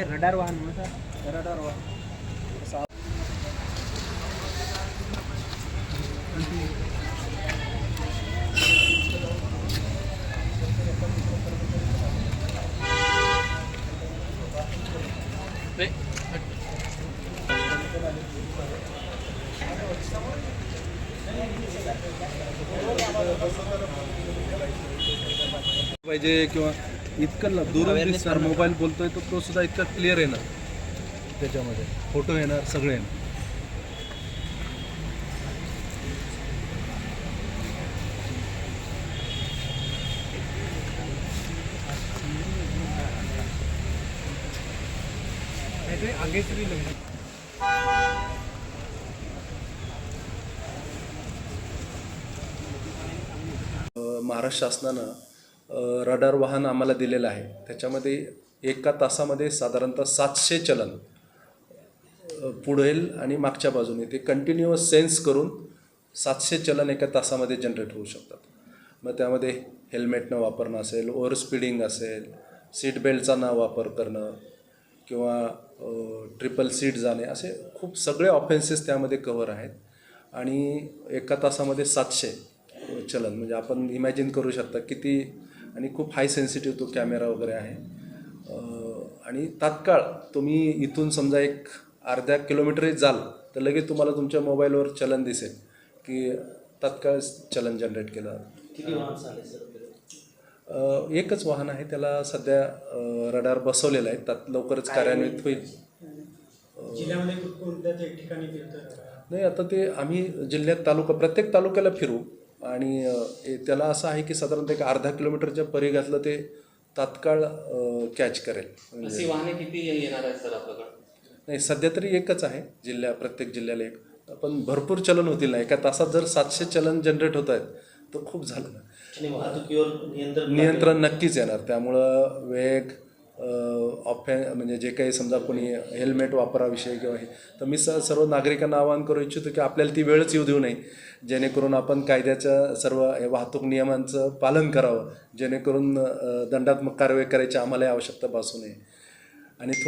Radar वाहन म्हणतात radar वाहन पाहिजे किंवा इतकं दुरून दिसणार मोबाईल बोलतोय तो सुद्धा इतका क्लिअर येणार, त्याच्यामध्ये फोटो येणार, सगळे येणार. महाराष्ट्र शासनानं रडार वाहन आम्हाला दिलेलं आहे. त्याच्यामध्ये एका तासामध्ये साधारणतः 700 चलन पुढील आणि मागच्या बाजूने ते कंटिन्युअस सेन्स करून 700 चलन एका तासामध्ये जनरेट होऊ शकतात. मग त्यामध्ये हेल्मेट न वापरणं असेल, ओव्हर स्पीडिंग असेल, सीट बेल्टचा न वापर करणं किंवा ट्रिपल सीट जाणे, असे खूप सगळे ऑफेन्सेस त्यामध्ये कव्हर आहेत. आणि एका तासामध्ये 700 चलन म्हणजे आपण इमॅजिन करू शकता किती, आणि खूप हाय सेन्सिटिव्ह तो कॅमेरा वगैरे आहे. आणि तात्काळ तुम्ही इथून समजा एक अर्ध्या किलोमीटर जाल तर लगेच तुम्हाला तुमच्या मोबाईलवर चलन दिसेल की तात्काळ चलन जनरेट केलं. किती वाहन चालेल सर? एकच वाहन आहे, त्याला सध्या रडार बसवलेला आहे, त्यात लवकरच कार्यान्वित होईल. जिल्ह्यामध्ये कोणत्या ठिकाणी नाही, आता ते आम्ही जिल्ह्यात प्रत्येक तालुक्याला फिरू आणि त्याला असं आहे की साधारणतः एक अर्धा किलोमीटरच्या परिघातलं ते तात्काळ कॅच करेल. अशी वाहने किती येणार आहेत सर आपल्याकडे? नाही, सध्या तरी एकच आहे, प्रत्येक जिल्ह्याला एक. पण भरपूर चलन होतील ना, एका तासात जर 700 चलन जनरेट होत आहेत तर खूप झालं ना. आणि वाहतुकीवर नियंत्रण नक्कीच येणार. त्यामुळं वेग म्हणजे जे काही समजा कोणी हेल्मेट वापराविषयी किंवा हे, तर मी सर्व नागरिकांना आवाहन करू इच्छितो की आपल्याला ती वेळच येऊ देऊ नये, जेणेकरून आपण कायद्याच्या सर्व वाहतूक नियमांचं पालन करावं, जेणेकरून दंडात्मक कारवाई करायची आम्हाला आवश्यकता भासू नये. आणि